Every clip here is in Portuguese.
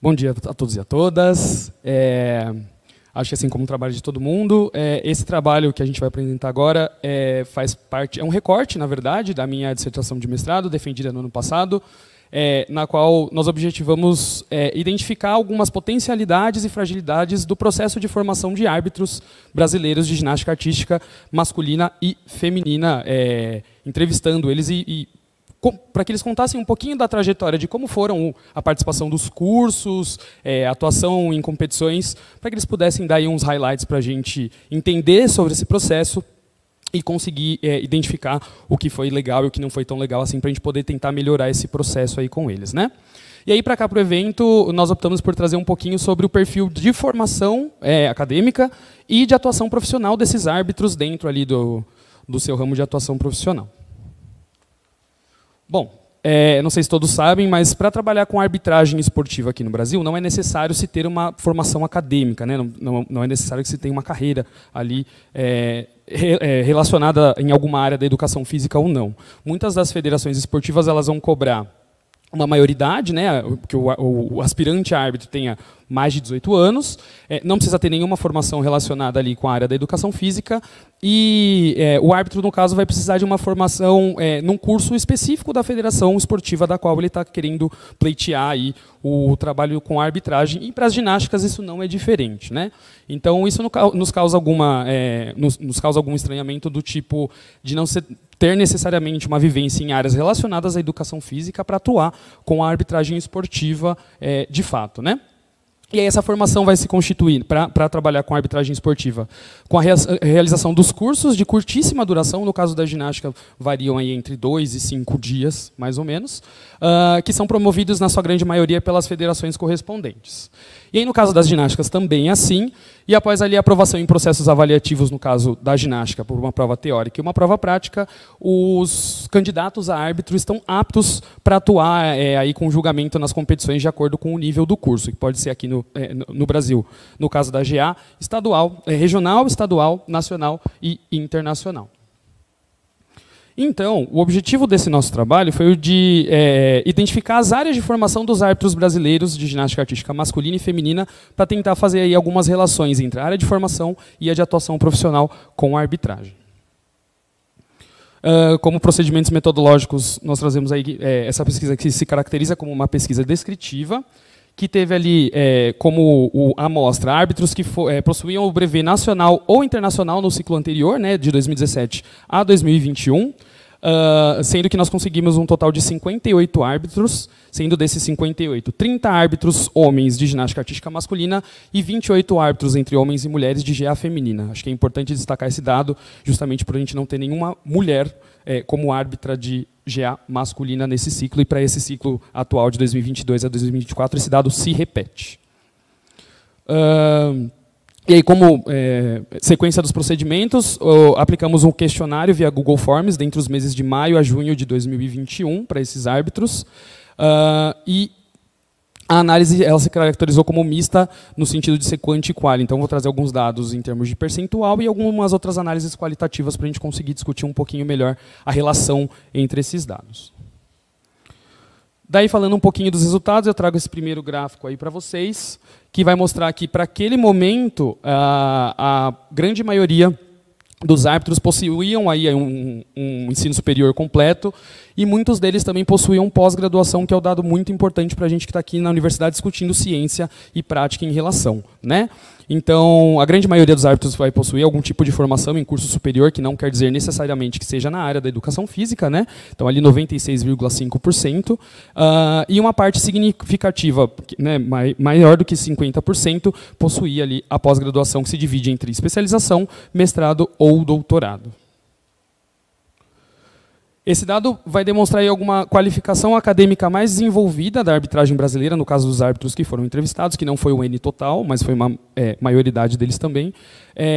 Bom dia a todos e a todas. Acho que assim como o trabalho de todo mundo, esse trabalho que a gente vai apresentar agora faz parte, é um recorte, na verdade, da minha dissertação de mestrado, defendida no ano passado, na qual nós objetivamos identificar algumas potencialidades e fragilidades do processo de formação de árbitros brasileiros de ginástica artística masculina e feminina, entrevistando eles para que eles contassem um pouquinho da trajetória de como foram a participação dos cursos, a atuação em competições, para que eles pudessem dar aí uns highlights para a gente entender sobre esse processo e conseguir identificar o que foi legal e o que não foi tão legal, assim, para a gente poder tentar melhorar esse processo aí com eles, né? E aí, para cá, para o evento, nós optamos por trazer um pouquinho sobre o perfil de formação acadêmica e de atuação profissional desses árbitros dentro ali do seu ramo de atuação profissional. Bom, não sei se todos sabem, mas para trabalhar com arbitragem esportiva aqui no Brasil, não é necessário se ter uma formação acadêmica, né? Não é necessário que se tenha uma carreira ali relacionada em alguma área da educação física ou não. Muitas das federações esportivas elas vão cobrar uma maioridade, né, que o aspirante árbitro tenha mais de 18 anos, não precisa ter nenhuma formação relacionada ali com a área da educação física, e o árbitro, no caso, vai precisar de uma formação num curso específico da federação esportiva da qual ele está querendo pleitear aí o trabalho com a arbitragem, e para as ginásticas isso não é diferente, né? Então isso nos causa algum estranhamento do tipo de não ter necessariamente uma vivência em áreas relacionadas à educação física para atuar com a arbitragem esportiva de fato, né? E aí essa formação vai se constituir para trabalhar com a arbitragem esportiva, com a realização dos cursos de curtíssima duração, no caso da ginástica variam aí entre 2 e 5 dias, mais ou menos, que são promovidos na sua grande maioria pelas federações correspondentes. E aí no caso das ginásticas também é assim, e após ali a aprovação em processos avaliativos, no caso da ginástica, por uma prova teórica e uma prova prática, os candidatos a árbitro estão aptos para atuar aí com julgamento nas competições de acordo com o nível do curso, que pode ser aqui no Brasil, no caso da GA, estadual, regional, estadual, nacional e internacional. Então, o objetivo desse nosso trabalho foi o de identificar as áreas de formação dos árbitros brasileiros de ginástica artística masculina e feminina para tentar fazer aí algumas relações entre a área de formação e a de atuação profissional com a arbitragem. Como procedimentos metodológicos, nós trazemos aí essa pesquisa que se caracteriza como uma pesquisa descritiva, que teve ali como amostra árbitros que possuíam o brevet nacional ou internacional no ciclo anterior, né, de 2017 a 2021, sendo que nós conseguimos um total de 58 árbitros, sendo desses 58, 30 árbitros homens de ginástica artística masculina e 28 árbitros entre homens e mulheres de GA feminina. Acho que é importante destacar esse dado, justamente por a gente não ter nenhuma mulher como árbitra de GA masculina nesse ciclo, e para esse ciclo atual de 2022 a 2024, esse dado se repete. E aí, como sequência dos procedimentos, aplicamos um questionário via Google Forms dentre os meses de maio a junho de 2021 para esses árbitros, e a análise ela se caracterizou como mista no sentido de ser quanti e quali. Então, vou trazer alguns dados em termos de percentual e algumas outras análises qualitativas para a gente conseguir discutir um pouquinho melhor a relação entre esses dados. Daí, falando um pouquinho dos resultados, eu trago esse primeiro gráfico aí para vocês, que vai mostrar que, para aquele momento, a grande maioria dos árbitros possuíam aí um ensino superior completo, e muitos deles também possuíam pós-graduação, que é um dado muito importante para a gente que está aqui na universidade discutindo ciência e prática em relação, né? Então, a grande maioria dos árbitros vai possuir algum tipo de formação em curso superior, que não quer dizer necessariamente que seja na área da educação física, né? Então, ali 96,5%, e uma parte significativa, né, maior do que 50%, possuía ali a pós-graduação, que se divide entre especialização, mestrado ou doutorado. Esse dado vai demonstrar aí alguma qualificação acadêmica mais desenvolvida da arbitragem brasileira, no caso dos árbitros que foram entrevistados, que não foi o N total, mas foi uma maioridade deles também,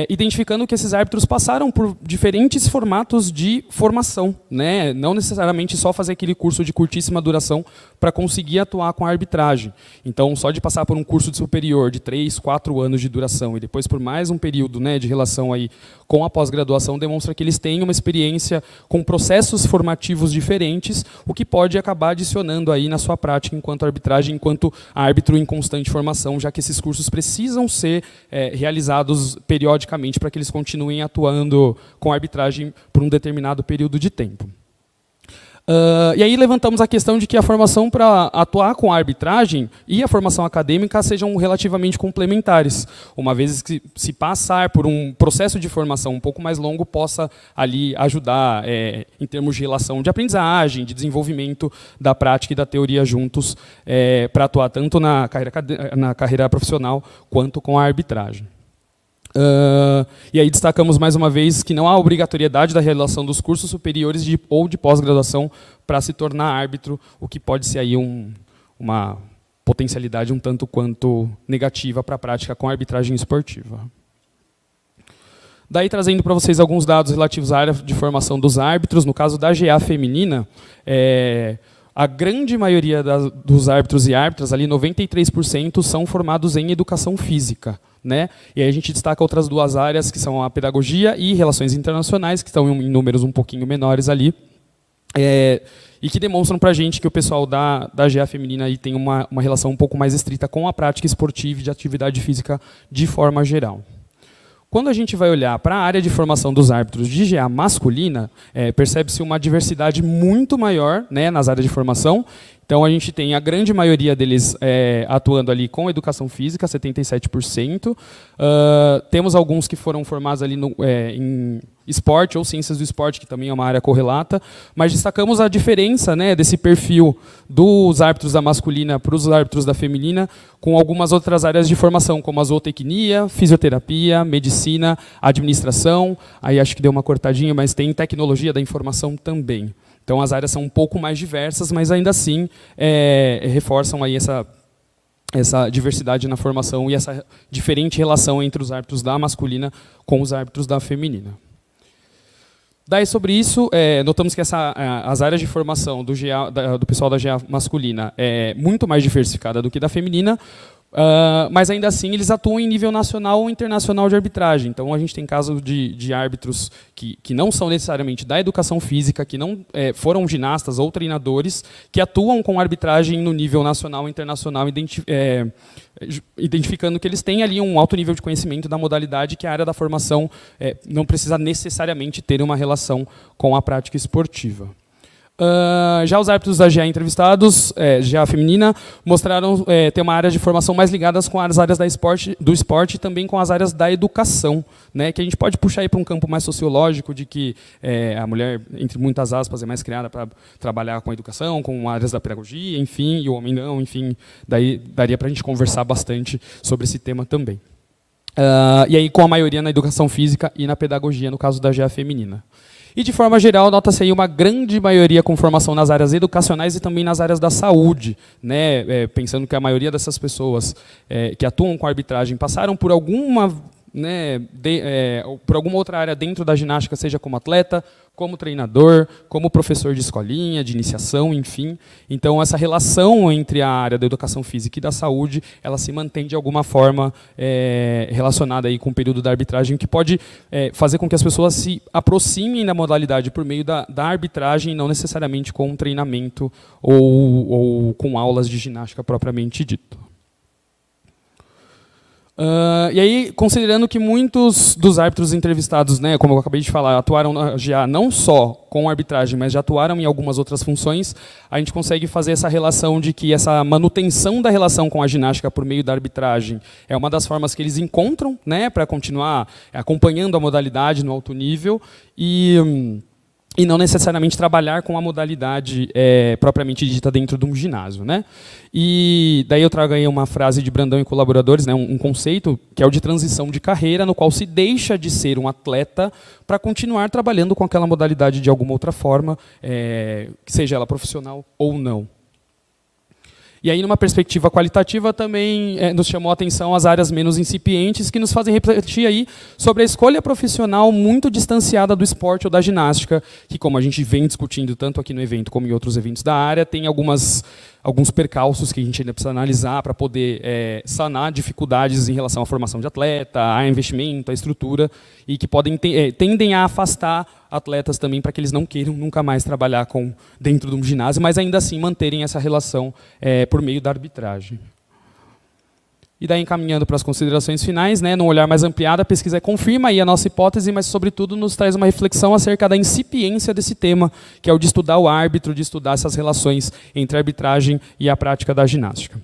identificando que esses árbitros passaram por diferentes formatos de formação, né? Não necessariamente só fazer aquele curso de curtíssima duração para conseguir atuar com a arbitragem. Então, só de passar por um curso de superior de 3, 4 anos de duração e depois por mais um período, né, de relação aí com a pós-graduação, demonstra que eles têm uma experiência com processos formativos diferentes, o que pode acabar adicionando aí na sua prática enquanto arbitragem, enquanto árbitro em constante formação, já que esses cursos precisam ser realizados periodicamente para que eles continuem atuando com arbitragem por um determinado período de tempo. E aí levantamos a questão de que a formação para atuar com a arbitragem e a formação acadêmica sejam relativamente complementares, uma vez que se passar por um processo de formação um pouco mais longo possa ali ajudar em termos de relação de aprendizagem, de desenvolvimento da prática e da teoria juntos para atuar tanto na carreira profissional quanto com a arbitragem. E aí destacamos mais uma vez que não há obrigatoriedade da realização dos cursos superiores ou de pós-graduação para se tornar árbitro, o que pode ser aí uma potencialidade um tanto quanto negativa para a prática com a arbitragem esportiva. Daí trazendo para vocês alguns dados relativos à área de formação dos árbitros, no caso da GA feminina, a grande maioria dos árbitros e árbitras, ali 93%, são formados em educação física. Né? E aí a gente destaca outras duas áreas, que são a pedagogia e relações internacionais, que estão em números um pouquinho menores ali, e que demonstram para a gente que o pessoal da GA feminina aí tem uma relação um pouco mais estrita com a prática esportiva e de atividade física de forma geral. Quando a gente vai olhar para a área de formação dos árbitros de GA masculina, percebe-se uma diversidade muito maior, né, nas áreas de formação. Então, a gente tem a grande maioria deles atuando ali com educação física, 77%. Temos alguns que foram formados ali em esporte ou ciências do esporte, que também é uma área correlata. Mas destacamos a diferença, né, desse perfil dos árbitros da masculina para os árbitros da feminina, com algumas outras áreas de formação, como a zootecnia, fisioterapia, medicina, administração. Aí acho que deu uma cortadinha, mas tem tecnologia da informação também. Então, as áreas são um pouco mais diversas, mas ainda assim reforçam aí essa diversidade na formação e essa diferente relação entre os árbitros da masculina com os árbitros da feminina. Daí, sobre isso, notamos que as áreas de formação do pessoal da GA masculina é muito mais diversificada do que da feminina, mas ainda assim eles atuam em nível nacional ou internacional de arbitragem. Então a gente tem casos de árbitros que não são necessariamente da educação física, que não foram ginastas ou treinadores, que atuam com arbitragem no nível nacional ou internacional, identificando que eles têm ali um alto nível de conhecimento da modalidade, que a área da formação não precisa necessariamente ter uma relação com a prática esportiva. Já os árbitros da GA entrevistados, GA feminina, mostraram ter uma área de formação mais ligadas com as áreas do esporte e também com as áreas da educação, né, que a gente pode puxar aí para um campo mais sociológico, de que a mulher, entre muitas aspas, é mais criada para trabalhar com a educação, com áreas da pedagogia, enfim, e o homem não, enfim, daí daria para a gente conversar bastante sobre esse tema também. E aí com a maioria na educação física e na pedagogia, no caso da GA feminina. E, de forma geral, nota-se aí uma grande maioria com formação nas áreas educacionais e também nas áreas da saúde, né? Pensando que a maioria dessas pessoas que atuam com arbitragem passaram por alguma, né, por alguma outra área dentro da ginástica, seja como atleta, como treinador, como professor de escolinha, de iniciação, enfim. Então, essa relação entre a área da educação física e da saúde, ela se mantém de alguma forma relacionada aí com o período da arbitragem, que pode fazer com que as pessoas se aproximem da modalidade por meio da arbitragem, não necessariamente com um treinamento ou com aulas de ginástica propriamente dito. E aí, considerando que muitos dos árbitros entrevistados, né, como eu acabei de falar, atuaram já não só com arbitragem, mas já atuaram em algumas outras funções, a gente consegue fazer essa relação de que essa manutenção da relação com a ginástica por meio da arbitragem é uma das formas que eles encontram, né, para continuar acompanhando a modalidade no alto nível e não necessariamente trabalhar com a modalidade propriamente dita dentro de um ginásio, né? E daí eu trago aí uma frase de Brandão e colaboradores, né, um conceito que é o de transição de carreira, no qual se deixa de ser um atleta para continuar trabalhando com aquela modalidade de alguma outra forma, seja ela profissional ou não. E aí, numa perspectiva qualitativa, também nos chamou a atenção as áreas menos incipientes, que nos fazem refletir aí sobre a escolha profissional muito distanciada do esporte ou da ginástica, que, como a gente vem discutindo tanto aqui no evento como em outros eventos da área, tem algumas alguns percalços que a gente ainda precisa analisar para poder sanar dificuldades em relação à formação de atleta, a investimento, a estrutura, e que tendem a afastar atletas também para que eles não queiram nunca mais trabalhar dentro de um ginásio, mas ainda assim manterem essa relação por meio da arbitragem. E daí, encaminhando para as considerações finais, num olhar mais ampliado, a pesquisa confirma aí a nossa hipótese, mas, sobretudo, nos traz uma reflexão acerca da incipiência desse tema, que é o de estudar o árbitro, de estudar essas relações entre a arbitragem e a prática da ginástica.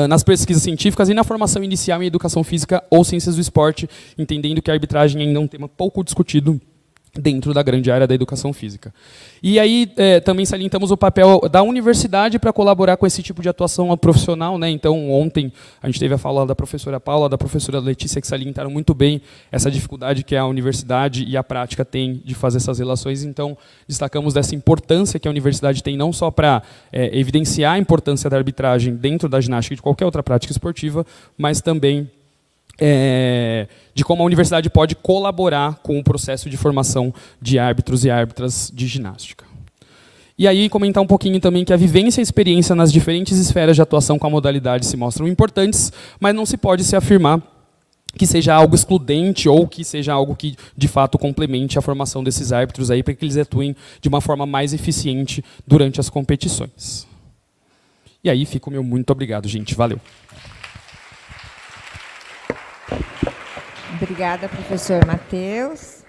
Nas pesquisas científicas e na formação inicial em educação física ou ciências do esporte, entendendo que a arbitragem ainda é um tema pouco discutido dentro da grande área da educação física. E aí também salientamos o papel da universidade para colaborar com esse tipo de atuação profissional, Então, ontem a gente teve a fala da professora Paula, da professora Letícia, que salientaram muito bem essa dificuldade que a universidade e a prática têm de fazer essas relações. Então, destacamos dessa importância que a universidade tem, não só para evidenciar a importância da arbitragem dentro da ginástica e de qualquer outra prática esportiva, mas também de como a universidade pode colaborar com o processo de formação de árbitros e árbitras de ginástica. E aí comentar um pouquinho também que a vivência e a experiência nas diferentes esferas de atuação com a modalidade se mostram importantes, mas não se pode se afirmar que seja algo excludente ou que seja algo que, de fato, complemente a formação desses árbitros aí para que eles atuem de uma forma mais eficiente durante as competições. E aí fica o meu muito obrigado, gente. Valeu. Obrigada, professor Matheus.